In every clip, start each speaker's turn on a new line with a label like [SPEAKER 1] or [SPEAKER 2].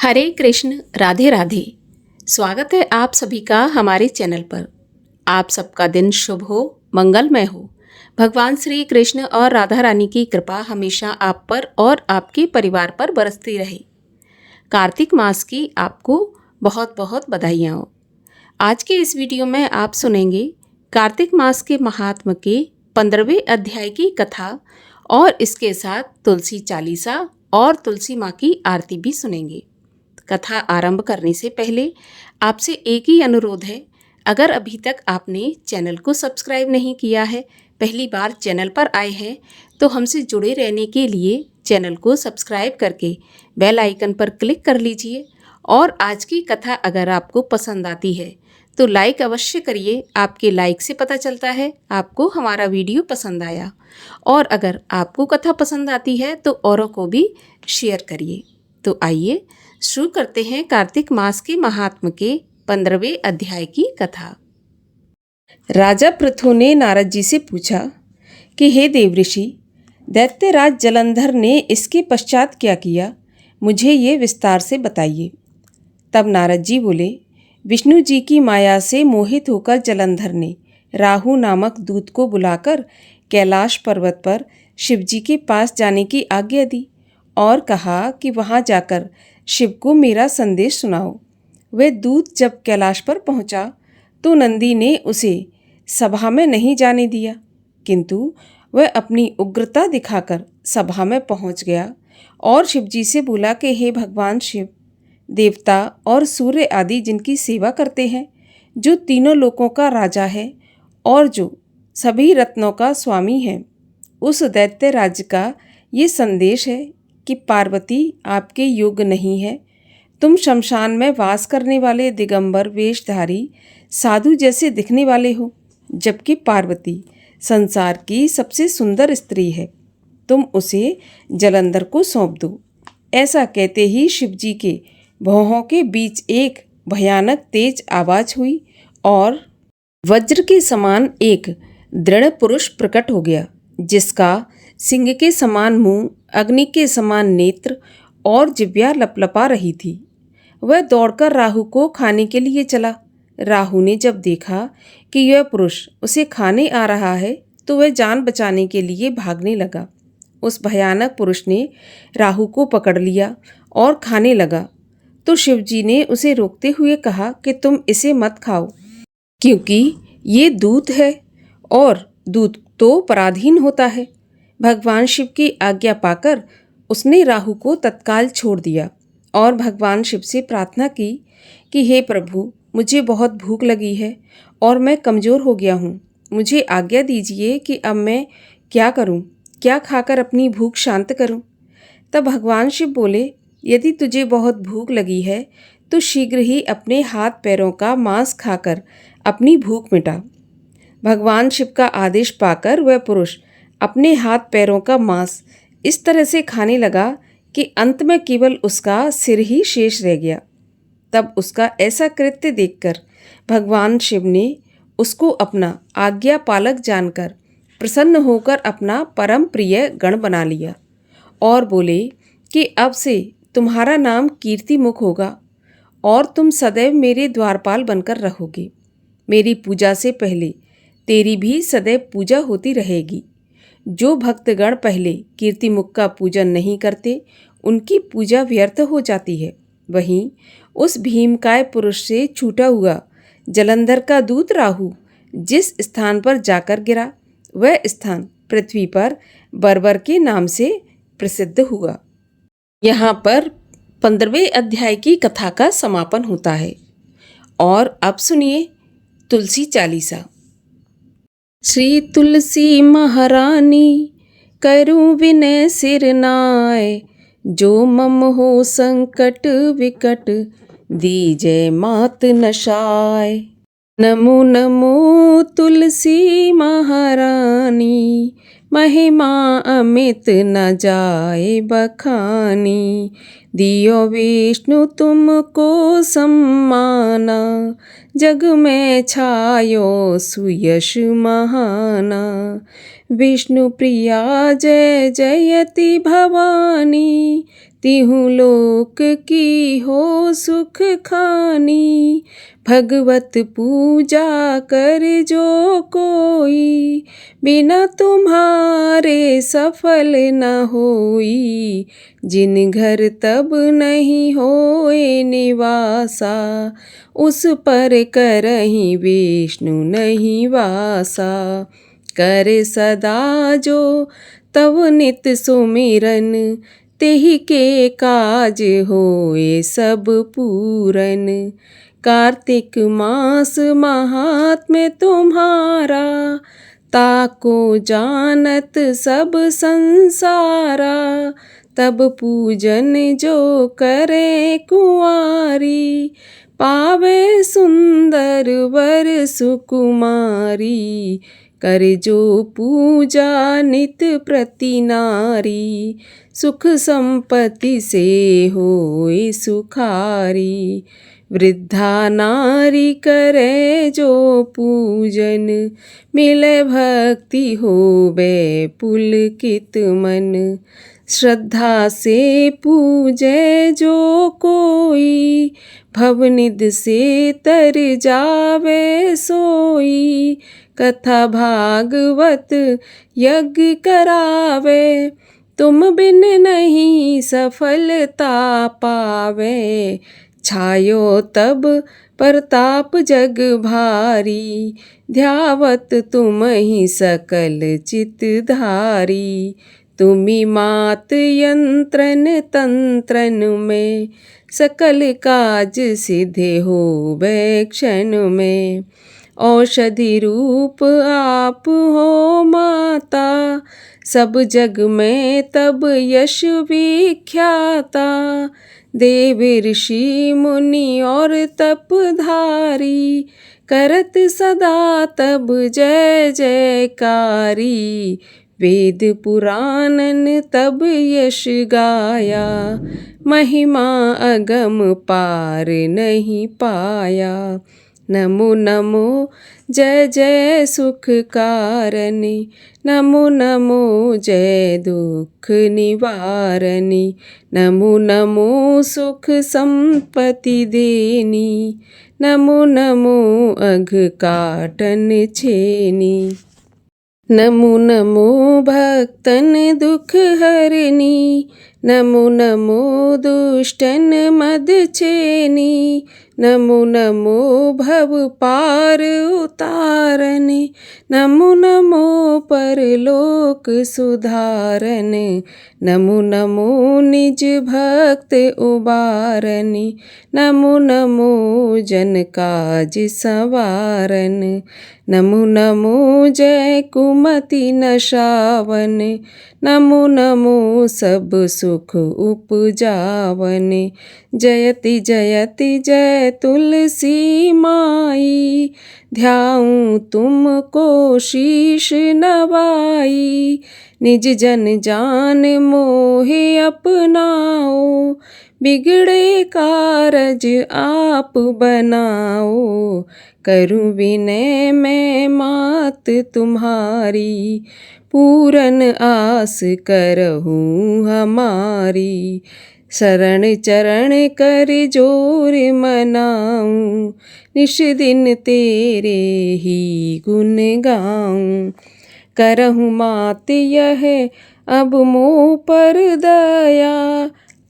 [SPEAKER 1] हरे कृष्ण राधे राधे। स्वागत है आप सभी का हमारे चैनल पर। आप सबका दिन शुभ हो, मंगलमय हो। भगवान श्री कृष्ण और राधा रानी की कृपा हमेशा आप पर और आपके परिवार पर बरसती रहे। कार्तिक मास की आपको बहुत बहुत बधाइयाँ हो। आज के इस वीडियो में आप सुनेंगे कार्तिक मास के महात्म के 15वें अध्याय की कथा और इसके साथ तुलसी चालीसा और तुलसी माँ की आरती भी सुनेंगे। कथा आरंभ करने से पहले आपसे एक ही अनुरोध है, अगर अभी तक आपने चैनल को सब्सक्राइब नहीं किया है, पहली बार चैनल पर आए हैं, तो हमसे जुड़े रहने के लिए चैनल को सब्सक्राइब करके बेल आइकन पर क्लिक कर लीजिए। और आज की कथा अगर आपको पसंद आती है तो लाइक अवश्य करिए। आपके लाइक से पता चलता है आपको हमारा वीडियो पसंद आया। और अगर आपको कथा पसंद आती है तो औरों को भी शेयर करिए। तो आइए शुरू करते हैं कार्तिक मास के महात्म के 15वें अध्याय की कथा। राजा पृथु ने नारद जी से पूछा कि हे देवऋषि, दैत्यराज जलंधर ने इसके पश्चात क्या किया, मुझे ये विस्तार से बताइए। तब नारद जी बोले, विष्णु जी की माया से मोहित होकर जलंधर ने राहु नामक दूत को बुलाकर कैलाश पर्वत पर शिवजी के पास जाने की आज्ञा दी और कहा कि वहाँ जाकर शिव को मेरा संदेश सुनाओ। वह दूत जब कैलाश पर पहुँचा तो नंदी ने उसे सभा में नहीं जाने दिया, किंतु वह अपनी उग्रता दिखाकर सभा में पहुँच गया और शिवजी से बोला कि हे भगवान शिव, देवता और सूर्य आदि जिनकी सेवा करते हैं, जो तीनों लोकों का राजा है और जो सभी रत्नों का स्वामी है, उस दैत्य राज्य का ये संदेश है कि पार्वती आपके योग्य नहीं है। तुम शमशान में वास करने वाले दिगंबर वेशधारी साधु जैसे दिखने वाले हो, जबकि पार्वती संसार की सबसे सुंदर स्त्री है। तुम उसे जलंधर को सौंप दो। ऐसा कहते ही शिवजी के भौहों के बीच एक भयानक तेज आवाज हुई और वज्र के समान एक दृढ़ पुरुष प्रकट हो गया, जिसका सिंह के समान मुंह, अग्नि के समान नेत्र और जिह्वा लपलपा रही थी। वह दौड़कर राहु को खाने के लिए चला। राहु ने जब देखा कि यह पुरुष उसे खाने आ रहा है तो वह जान बचाने के लिए भागने लगा। उस भयानक पुरुष ने राहु को पकड़ लिया और खाने लगा, तो शिवजी ने उसे रोकते हुए कहा कि तुम इसे मत खाओ, क्योंकि ये दूत है और दूत तो पराधीन होता है। भगवान शिव की आज्ञा पाकर उसने राहु को तत्काल छोड़ दिया और भगवान शिव से प्रार्थना की कि हे प्रभु, मुझे बहुत भूख लगी है और मैं कमज़ोर हो गया हूँ। मुझे आज्ञा दीजिए कि अब मैं क्या करूँ, क्या खाकर अपनी भूख शांत करूँ। तब भगवान शिव बोले, यदि तुझे बहुत भूख लगी है तो शीघ्र ही अपने हाथ पैरों का मांस खाकर अपनी भूख मिटा। भगवान शिव का आदेश पाकर वह पुरुष अपने हाथ पैरों का मांस इस तरह से खाने लगा कि अंत में केवल उसका सिर ही शेष रह गया। तब उसका ऐसा कृत्य देखकर भगवान शिव ने उसको अपना आज्ञा पालक जानकर प्रसन्न होकर अपना परम प्रिय गण बना लिया और बोले कि अब से तुम्हारा नाम कीर्तिमुख होगा और तुम सदैव मेरे द्वारपाल बनकर रहोगे। मेरी पूजा से पहले तेरी भी सदैव पूजा होती रहेगी। जो भक्तगण पहले कीर्तिमुख का पूजन नहीं करते, उनकी पूजा व्यर्थ हो जाती है। वहीं उस भीमकाय पुरुष से छूटा हुआ जलंधर का दूत राहु जिस स्थान पर जाकर गिरा, वह स्थान पृथ्वी पर बर्बर के नाम से प्रसिद्ध हुआ। यहाँ पर 15वें अध्याय की कथा का समापन होता है। और अब सुनिए तुलसी चालीसा। श्री तुलसी महारानी करूं विनय सिर नाय, जो मम हो संकट विकट दीजय मात नशाय। नमो नमो तुलसी महारानी, महिमा अमित न जाए बखानी। दियो विष्णु तुमको सम्माना, जग में छायो सुयश महाना। विष्णु प्रिया जय जयति भवानी, तिहु लोक की हो सुख खानी। भगवत पूजा कर जो कोई, बिना तुम्हारे सफल न होई। जिन घर तब नहीं होए निवासा, उस पर करहीं विष्णु नहीं वासा। करे सदा जो तव नित सुमिरन, तेहि के काज होए सब पूरन। कार्तिक मास महात्म्य तुम्हारा, ताको जानत सब संसारा। तब पूजन जो करे कुंवारी, पावे सुंदर वर सुकुमारी। करे जो पूजा नित प्रति नारी, सुख संपत्ति से होए सुखारी। वृद्धा नारी करे जो पूजन, मिले भक्ति होवे पुलकित मन। श्रद्धा से पूजे जो कोई, भवनिधि से तर जावे सोई। कथा भागवत यज्ञ करावे, तुम बिन नहीं सफलता पावे। छायो तब प्रताप जग भारी, ध्यावत तुम ही सकल चित धारी। तुमी मात यंत्रन तंत्रन में, सकल काज सिद्धि होवे क्षण में। औषधि रूप आप हो माता, सब जग में तब यश विख्याता। देव ऋषि मुनि और तपधारी, करत सदा तब जय जयकारी। वेद पुराणन तब यश गाया, महिमा अगम पार नहीं पाया। नमो नमो जय जय सुख कारणी, नमो नमो जय दुख निवारणी। नमो नमो सुख संपत्ति देनी, नमो नमो अघ काटन छेनी। नमो नमो भक्तन दुख हरनी, नमो नमो दुष्टन मद छेनी। नमो नमो भव पार उतारने, नमो नमो परलोक सुधारने। नमो नमो निज भक्त उबारने, नमो नमो जन काज संवारन। नमो नमो जय कुमति नशावन, नमो नमो सब सुख उपजावन। जयति जयति जय तुलसी माई, ध्याऊं तुमको शीश नवाई। निज जन जान मोहे अपनाओ, बिगड़े कारज आप बनाओ। करूं विनय मैं मात तुम्हारी, पूरन आस करहूँ हमारी। शरण चरण कर जोर मनाऊं, निश दिन तेरे ही गुण गाऊं। करहूँ मात यह अब मोह पर दया,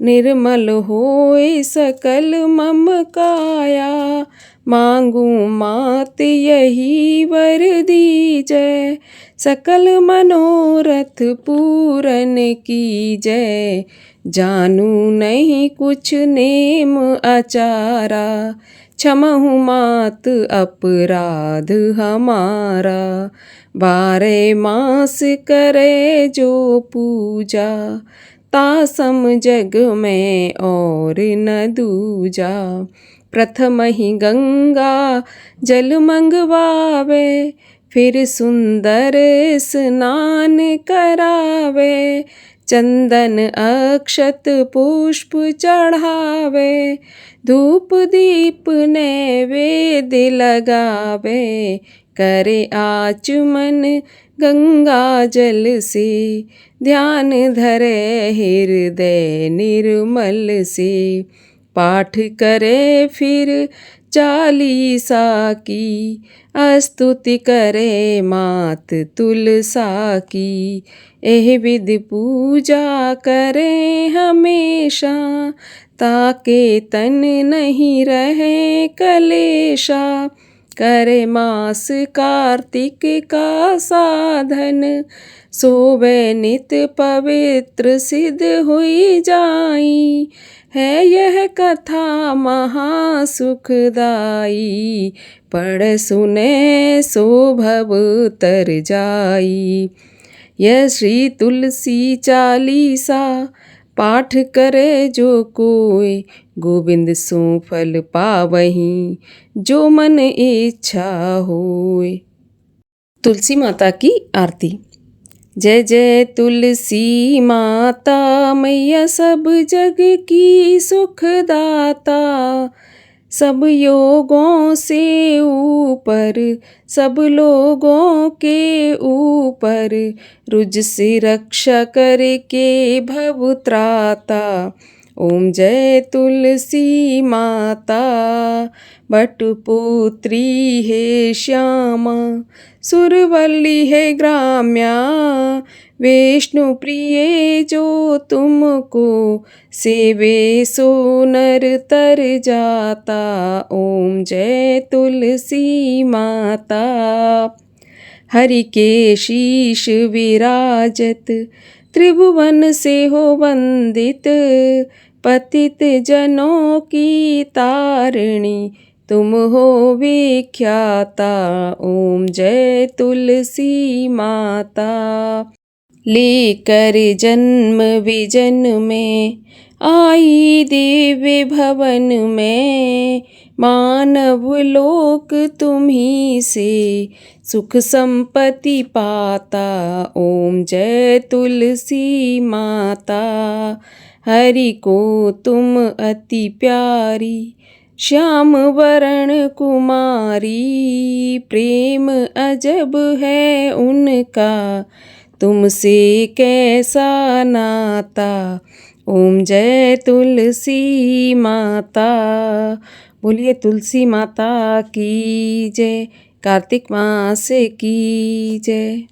[SPEAKER 1] निर्मल होए सकल मम काया। मांगूं मात यही वर दीजै, सकल मनोरथ पूरन कीजै। जानू नहीं कुछ नेम आचारा, क्षमहु मात अपराध हमारा। बारह मास करे जो पूजा, तासम जग में और न दूजा। प्रथम ही गंगा जल मंगवावे, फिर सुंदर स्नान करावे। चंदन अक्षत पुष्प चढ़ावे, धूप दीप नैवेद्य लगावे। करे आचमन गंगा जल से ध्यान धरे हृदय निर्मल से, पाठ करे फिर चालीसा की, स्तुति करे मात तुलसा की। एह विधि पूजा करे हमेशा, ताके तन नहीं रहे कलेशा। करे मास कार्तिक का साधन, सोवे नित पवित्र सिद्ध हुई जाई। है यह कथा महासुखदाई, पढ़ सुने सो भव तर जाई। यह श्री तुलसी चालीसा, पाठ करे जो कोय, गोविंद सो फल पावहीं, जो मन इच्छा होय। तुलसी माता की आरती। जय जय तुलसी माता, मैया सब जग की सुखदाता। सब योगों से ऊपर, सब लोगों के ऊपर, रुज से रक्षा करके भव त्राता। ओम जय तुलसी माता, बटपुत्री है श्यामा, सुरवल्ली है ग्राम्या। विष्णु प्रिय जो तुमको सेवे, सो नर तर जाता। ओम जय तुलसी माता। हरि के शीश विराजत, त्रिभुवन से हो वंदित, पतित जनों की तारिणी, तुम हो विख्याता। ओम जय तुलसी माता। लेकर जन्म विजन में, आई दिव्य भवन में, मानव लोक तुम्ही से, सुख संपत्ति पाता। ओम जय तुलसी माता। हरि को तुम अति प्यारी, श्याम वरण कुमारी, प्रेम अजब है उनका, तुमसे कैसा नाता। ओम जय तुलसी माता। बोलिए तुलसी माता की जय, कार्तिक मास की जय।